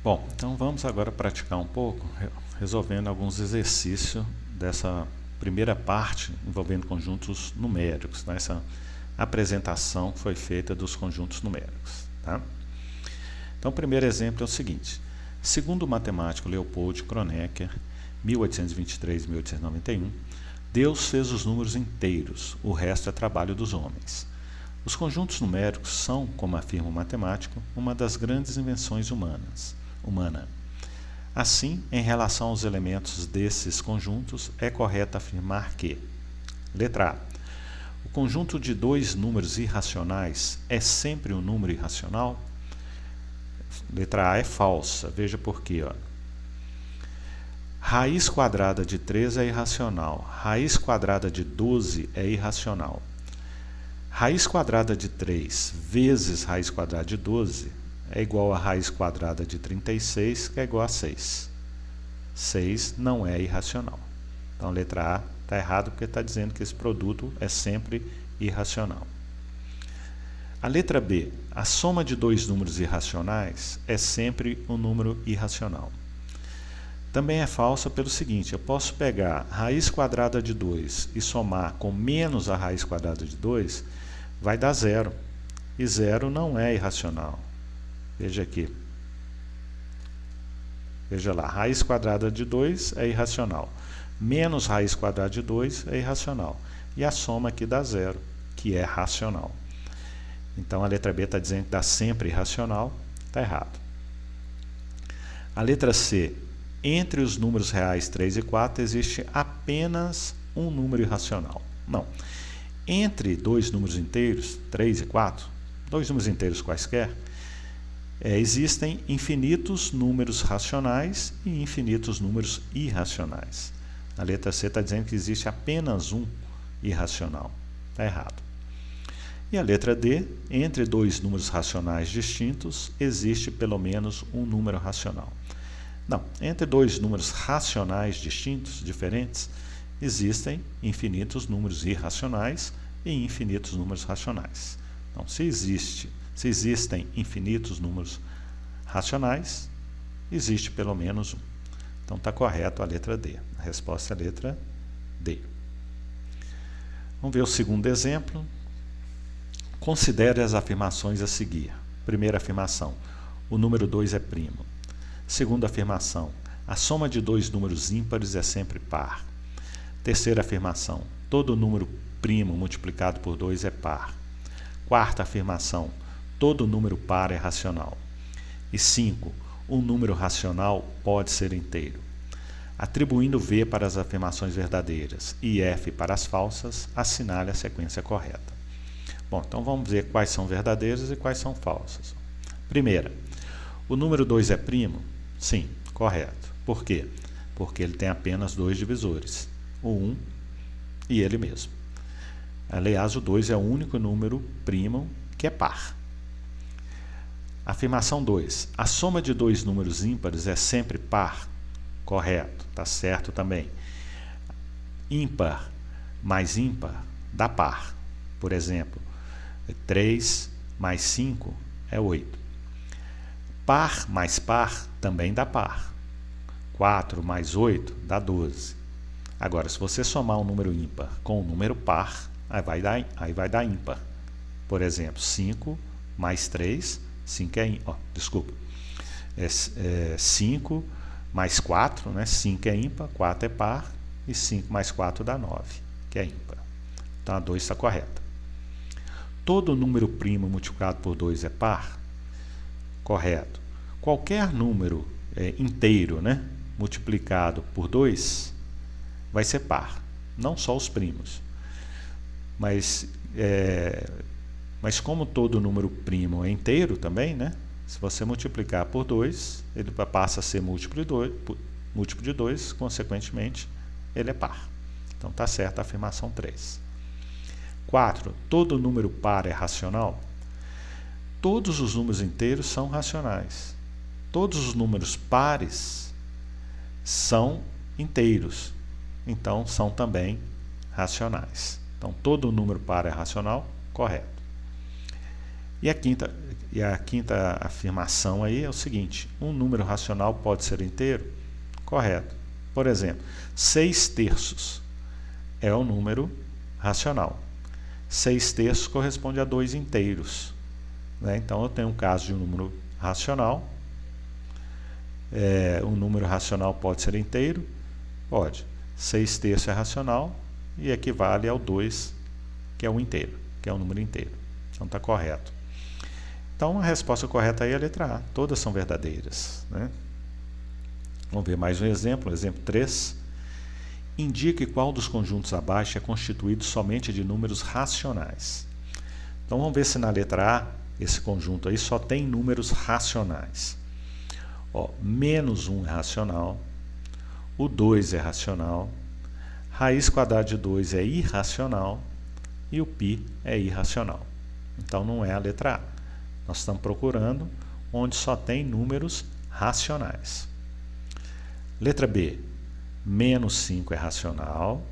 Bom, então vamos agora praticar um pouco, resolvendo alguns exercícios dessa primeira parte envolvendo conjuntos numéricos, né? Essa apresentação foi feita dos conjuntos numéricos. Tá? Então o primeiro exemplo é o seguinte: segundo o matemático Leopold Kronecker, 1823-1891, Deus fez os números inteiros, o resto é trabalho dos homens. Os conjuntos numéricos são, como afirma o matemático, uma das grandes invenções humana. Assim, em relação aos elementos desses conjuntos, é correto afirmar que: letra A. O conjunto de dois números irracionais é sempre um número irracional? Letra A é falsa, veja por quê. Raiz quadrada de 3 é irracional, raiz quadrada de 12 é irracional. Raiz quadrada de 3 vezes raiz quadrada de 12 é igual a raiz quadrada de 36, que é igual a 6. 6 não é irracional. Então, a letra A está errada porque está dizendo que esse produto é sempre irracional. A letra B, a soma de dois números irracionais é sempre um número irracional. Também é falsa pelo seguinte: eu posso pegar raiz quadrada de 2 e somar com menos a raiz quadrada de 2, vai dar zero. E zero não é irracional. Veja aqui. Veja lá, raiz quadrada de 2 é irracional. Menos raiz quadrada de 2 é irracional. E a soma aqui dá zero, que é racional. Então a letra B está dizendo que dá sempre irracional, está errado. A letra C, entre os números reais 3 e 4 existe apenas um número irracional. Não. Entre dois números inteiros, 3 e 4, dois números inteiros quaisquer, existem infinitos números racionais e infinitos números irracionais. A letra C está dizendo que existe apenas um irracional. Está errado. E a letra D, entre dois números racionais distintos, existe pelo menos um número racional. Não, entre dois números racionais distintos, diferentes, existem infinitos números irracionais e infinitos números racionais. Então, se existem infinitos números racionais, existe pelo menos um. Então, está correto a letra D. A resposta é a letra D. Vamos ver o segundo exemplo. Considere as afirmações a seguir. Primeira afirmação: o número 2 é primo. Segunda afirmação: a soma de dois números ímpares é sempre par. Terceira afirmação: todo número primo multiplicado por 2 é par. Quarta afirmação: todo número par é racional. E 5. Um número racional pode ser inteiro. Atribuindo V para as afirmações verdadeiras e F para as falsas, assinale a sequência correta. Bom, então vamos ver quais são verdadeiras e quais são falsas. Primeira: o número 2 é primo? Sim, correto. Por quê? Porque ele tem apenas dois divisores, o 1 e ele mesmo. Aliás, o 2 é o único número primo que é par. Afirmação 2. A soma de dois números ímpares é sempre par? Correto, está certo também. Ímpar mais ímpar dá par. Por exemplo, 3 mais 5 é 8. Par mais par também dá par. 4 mais 8 dá 12. Agora, se você somar um número ímpar com um número par, aí vai dar ímpar. Por exemplo, 5 mais 3, 5 é ímpar. 5 mais 4, né? 5 é ímpar, 4 é par, e 5 mais 4 dá 9, que é ímpar. Então a 2 está correta. Todo número primo multiplicado por 2 é par? Correto. Qualquer número inteiro, né, multiplicado por 2 vai ser par. Não só os primos. Mas como todo número primo é inteiro também, né, se você multiplicar por 2, ele passa a ser múltiplo de 2, consequentemente, ele é par. Então está certa a afirmação 3. 4. Todo número par é racional? Todos os números inteiros são racionais. Todos os números pares são inteiros, então são também racionais. Então todo número par é racional? Correto. E a quinta afirmação aí é o seguinte: um número racional pode ser inteiro? Correto. Por exemplo, 6/3 é um número racional. 6/3 corresponde a 2 inteiros. Né? Então, eu tenho um caso de um número racional. Um número racional pode ser inteiro? Pode. 6/3 é racional e equivale ao 2, que é um inteiro, que é um número inteiro. Então, está correto. Então, a resposta correta aí é a letra A. Todas são verdadeiras. Né? Vamos ver mais um exemplo. Exemplo 3. Indique qual dos conjuntos abaixo é constituído somente de números racionais. Então, vamos ver se na letra A, esse conjunto aí só tem números racionais. -1 é racional, o 2 é racional, raiz quadrada de 2 é irracional e o π é irracional. Então, não é a letra A. Nós estamos procurando onde só tem números racionais. Letra B. -5 é racional,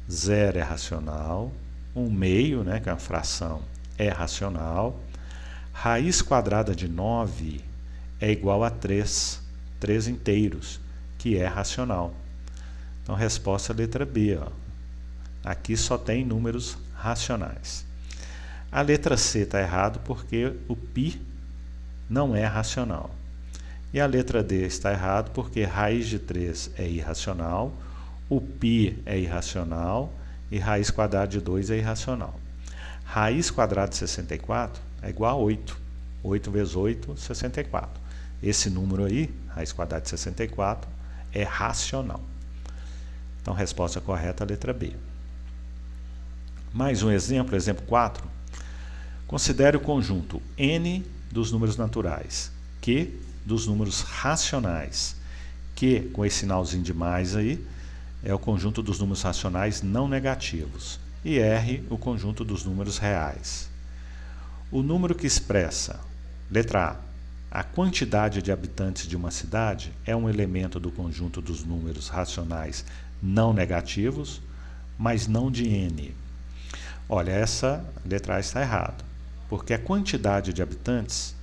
0 é racional, 1/2, né, que é uma fração, é racional, raiz quadrada de 9 é igual a 3 inteiros, que é racional. Então, resposta letra B. Aqui só tem números racionais. A letra C está errado porque o π não é racional. E a letra D está errado porque raiz de 3 é irracional, o π é irracional e raiz quadrada de 2 é irracional. Raiz quadrada de 64 é igual a 8. 8 vezes 8, 64. Esse número aí, raiz quadrada de 64, é racional. Então, resposta correta, a letra B. Mais um exemplo, exemplo 4. Considere o conjunto N dos números naturais, Q dos números racionais. Q, com esse sinalzinho de mais aí, é o conjunto dos números racionais não negativos. E R, o conjunto dos números reais. O número que expressa, letra A quantidade de habitantes de uma cidade é um elemento do conjunto dos números racionais não negativos, mas não de N. Olha, essa letra A está errada, porque a quantidade de habitantes,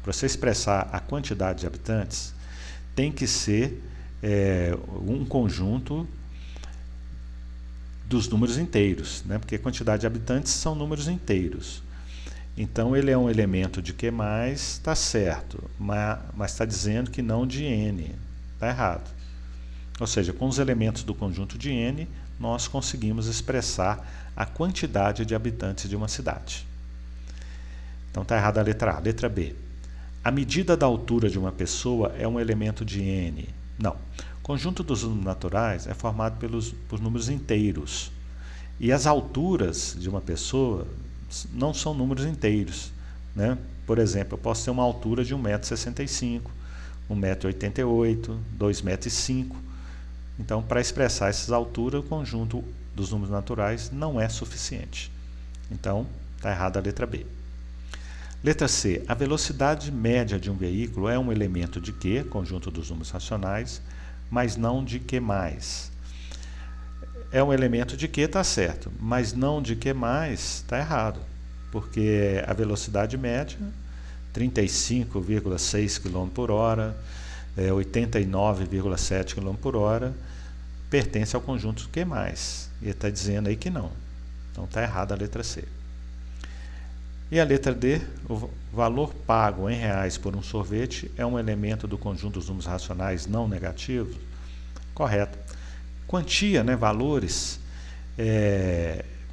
para você expressar a quantidade de habitantes, tem que ser um conjunto dos números inteiros, né? Porque a quantidade de habitantes são números inteiros. Então, ele é um elemento de Q+, está certo, mas está dizendo que não de N, está errado. Ou seja, com os elementos do conjunto de N, nós conseguimos expressar a quantidade de habitantes de uma cidade. Então, está errada a letra A. Letra B. A medida da altura de uma pessoa é um elemento de N. Não. O conjunto dos números naturais é formado por números inteiros. E as alturas de uma pessoa não são números inteiros. Né? Por exemplo, eu posso ter uma altura de 1,65 m, 1,88 m, 2,05 m. Então, para expressar essas alturas, o conjunto dos números naturais não é suficiente. Então, está errada a letra B. Letra C. A velocidade média de um veículo é um elemento de Q, conjunto dos números racionais, mas não de Q+. É um elemento de Q, está certo, mas não de Q+, está errado, porque a velocidade média, 35,6 km/h, 89,7 km/h, pertence ao conjunto Q+. E ele está dizendo aí que não. Então, está errada a letra C. E a letra D, o valor pago em reais por um sorvete é um elemento do conjunto dos números racionais não negativos? Correto. Quantia, né, valores,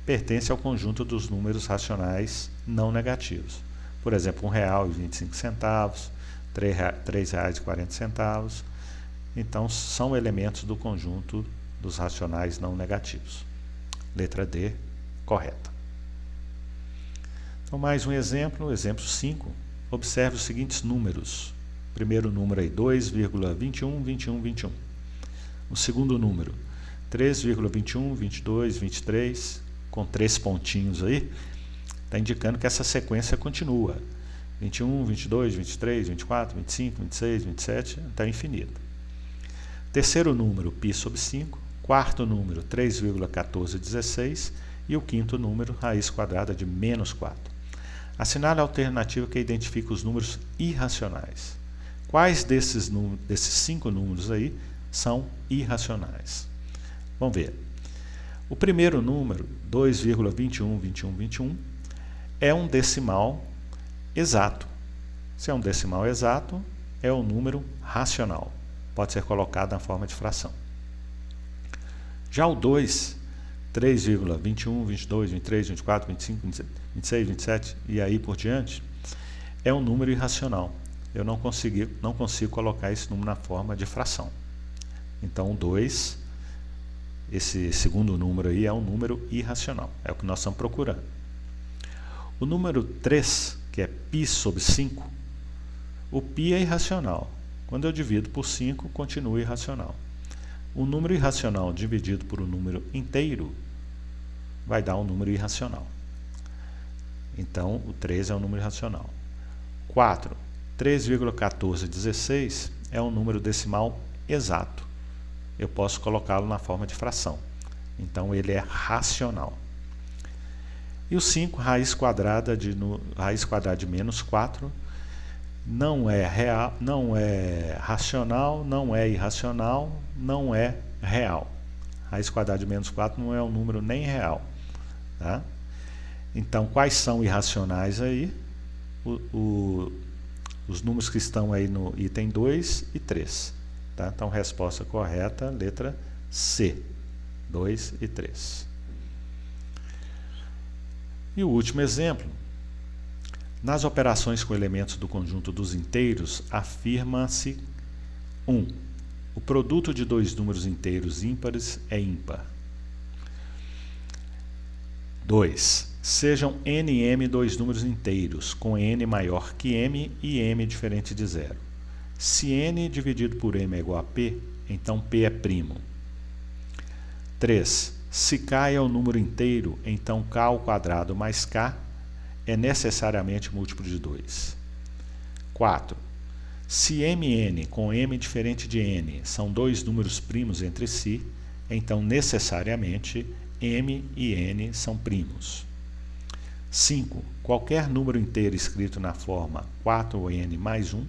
pertence ao conjunto dos números racionais não negativos. Por exemplo, R$1,25, R$3,40. Então, são elementos do conjunto dos racionais não negativos. Letra D, correta. Então, mais um exemplo, exemplo 5. Observe os seguintes números. Primeiro número aí, 2,21. O segundo número, 3,21, 22, 23, com 3 pontinhos aí, está indicando que essa sequência continua. 21, 22, 23, 24, 25, 26, 27, está infinito. Terceiro número, π/5. Quarto número, 3,1416. E o quinto número, raiz quadrada de -4. Assinale a alternativa que identifica os números irracionais. Quais desses 5 números aí são irracionais? Vamos ver. O primeiro número, 2,212121, é um decimal exato. Se é um decimal exato, é um número racional. Pode ser colocado na forma de fração. Já o 2, 3,21, 22, 23, 24, 25, 26, 27 e aí por diante, é um número irracional. Eu não consigo colocar esse número na forma de fração. Então, o 2, esse segundo número aí, é um número irracional. É o que nós estamos procurando. O número 3, que é π sobre 5, o π é irracional. Quando eu divido por 5, continua irracional. O número irracional dividido por um número inteiro vai dar um número irracional. Então, o 3 é um número irracional. 4, 3,1416 é um número decimal exato. Eu posso colocá-lo na forma de fração. Então, ele é racional. E o 5, raiz quadrada de menos 4, não é racional, não é irracional, não é real. Raiz quadrada de menos 4 não é um número nem real. Tá? Então, quais são irracionais aí? Os números que estão aí no item 2 e 3. Tá? Então, resposta correta, letra C, 2 e 3. E o último exemplo. Nas operações com elementos do conjunto dos inteiros, afirma-se 1. O produto de dois números inteiros ímpares é ímpar. 2. Sejam n e m dois números inteiros, com n maior que m e m diferente de zero. Se n dividido por m é igual a p, então p é primo. 3. Se k é um número inteiro, então k ao quadrado mais k é necessariamente múltiplo de 2. 4. Se mn com m diferente de n são dois números primos entre si, então necessariamente m e n são primos. 5. Qualquer número inteiro escrito na forma 4n mais 1,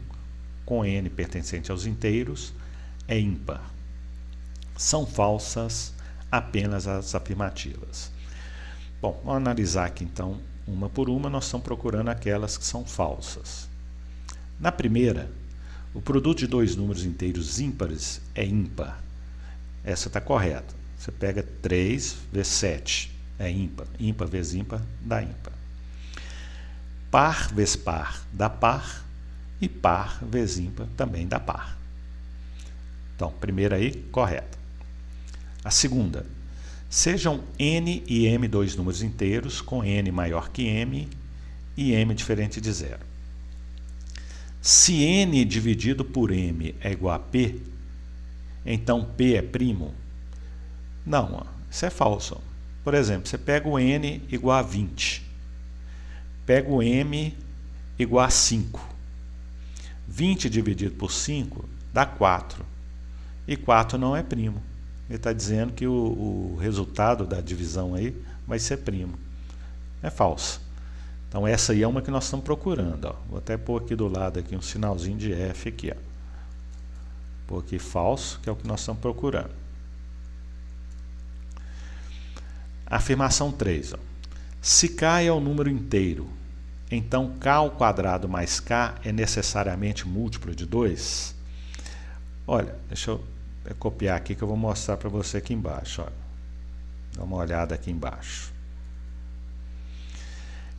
com n pertencente aos inteiros, é ímpar. São falsas apenas as afirmativas. Bom, vamos analisar aqui então uma por uma. Nós estamos procurando aquelas que são falsas. Na primeira, o produto de dois números inteiros ímpares é ímpar. Essa está correta. Você pega 3 vezes 7, é ímpar. Ímpar vezes ímpar dá ímpar. Par vezes par dá par. E par vezes ímpar também dá par. Então, primeira aí, correta. A segunda, sejam n e m dois números inteiros, com n maior que m e m diferente de zero. Se n dividido por m é igual a p, então p é primo? Não, isso é falso. Por exemplo, você pega o n igual a 20, pega o m igual a 5. 20 dividido por 5 dá 4, e 4 não é primo. Ele está dizendo que o resultado da divisão aí vai ser primo. É falso. Então essa aí é uma que nós estamos procurando. Ó. Vou até pôr aqui do lado aqui um sinalzinho de F aqui. Ó. Pôr aqui falso, que é o que nós estamos procurando. Afirmação 3. Ó. Se k é um número inteiro, então k ao quadrado mais k é necessariamente múltiplo de 2? Olha, deixa eu copiar aqui que eu vou mostrar para você aqui embaixo. Olha. Dá uma olhada aqui embaixo.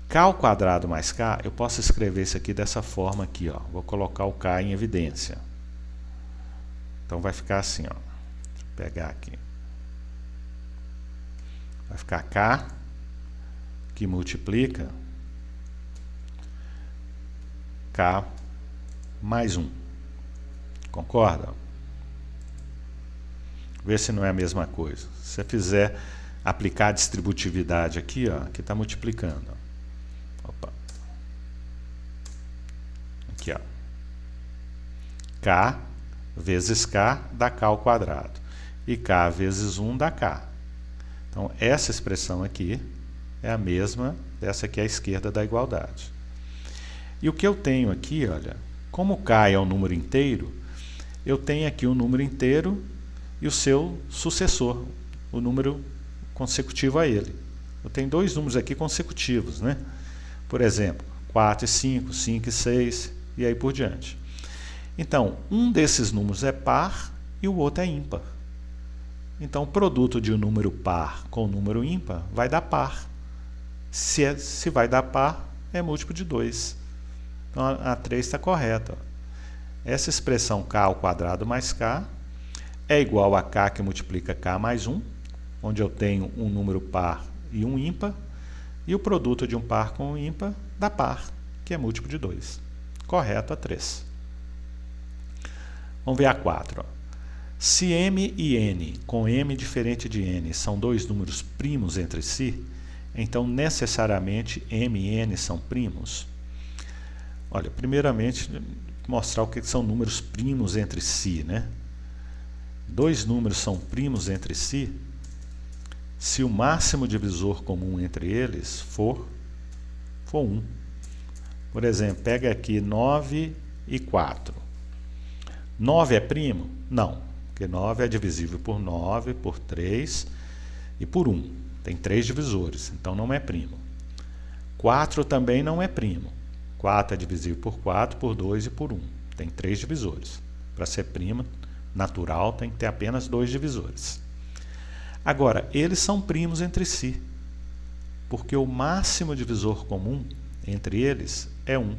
K ao quadrado mais k, eu posso escrever isso aqui dessa forma aqui. Ó. Vou colocar o k em evidência. Então vai ficar assim. Ó. Deixa eu pegar aqui. Vai ficar k, que multiplica k mais 1. Concorda? Vê se não é a mesma coisa. Se você fizer aplicar a distributividade aqui, ó, que está multiplicando. Ó. Opa. Aqui, ó. K vezes k dá k ao quadrado. E k vezes 1 dá k. Então, essa expressão aqui é a mesma dessa aqui à esquerda da igualdade. E o que eu tenho aqui, olha, como K é um número inteiro, eu tenho aqui um número inteiro e o seu sucessor, o número consecutivo a ele. Eu tenho dois números aqui consecutivos, né? Por exemplo, 4 e 5, 5 e 6, e aí por diante. Então, um desses números é par e o outro é ímpar. Então, o produto de um número par com um número ímpar vai dar par. Se vai dar par, é múltiplo de 2. Então, a 3 está correta. Essa expressão k ao quadrado mais k é igual a k que multiplica k mais 1, onde eu tenho um número par e um ímpar, e o produto de um par com um ímpar dá par, que é múltiplo de 2. Correto, a 3. Vamos ver a 4. Se m e n, com m diferente de n, são dois números primos entre si, então necessariamente m e n são primos. Olha, primeiramente, mostrar o que são números primos entre si, né? Dois números são primos entre si se o máximo divisor comum entre eles for 1. Por exemplo, pega aqui 9 e 4. 9 é primo? Não, porque 9 é divisível por 9, por 3 e por 1. Tem 3 divisores, então não é primo. 4 também não é primo. 4 é divisível por 4, por 2 e por 1. Tem 3 divisores. Para ser primo natural tem que ter apenas 2 divisores. Agora, eles são primos entre si, porque o máximo divisor comum entre eles é 1.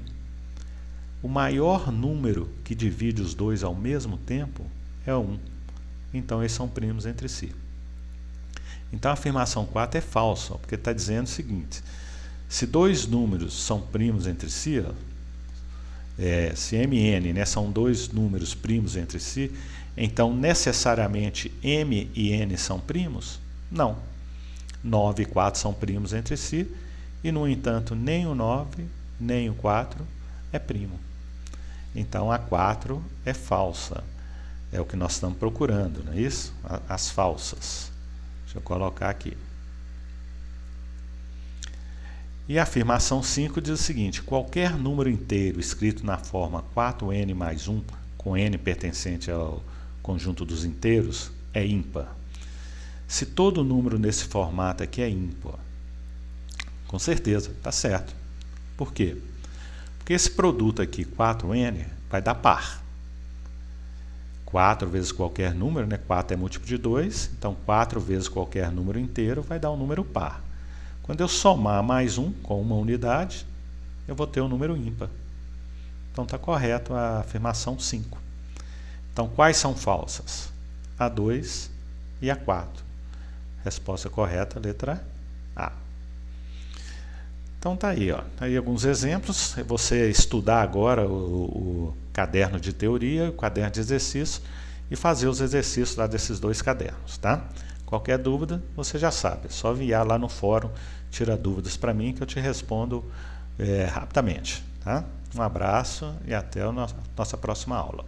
O maior número que divide os dois ao mesmo tempo é 1. Então, eles são primos entre si. Então, a afirmação 4 é falsa, porque está dizendo o seguinte: se dois números são primos entre si, se m e n, né, são dois números primos entre si, então necessariamente m e n são primos? Não. 9 e 4 são primos entre si, e no entanto nem o 9 nem o 4 é primo. Então a 4 é falsa. É o que nós estamos procurando, não é isso? As falsas. Deixa eu colocar aqui. E a afirmação 5 diz o seguinte: qualquer número inteiro escrito na forma 4n mais 1, com n pertencente ao conjunto dos inteiros, é ímpar. Se todo número nesse formato aqui é ímpar, com certeza, está certo. Por quê? Porque esse produto aqui, 4n, vai dar par. 4 vezes qualquer número, né? 4 é múltiplo de 2, então 4 vezes qualquer número inteiro vai dar um número par. Quando eu somar mais 1 com uma unidade, eu vou ter um número ímpar. Então está correto a afirmação 5. Então quais são falsas? A 2 e a 4. Resposta correta, letra A. Então tá aí, ó. Tá aí alguns exemplos. É você estudar agora o caderno de teoria, o caderno de exercício e fazer os exercícios lá desses dois cadernos, tá? Qualquer dúvida, você já sabe. É só enviar lá no fórum, tira dúvidas para mim que eu te respondo rapidamente, tá? Um abraço e até a nossa próxima aula.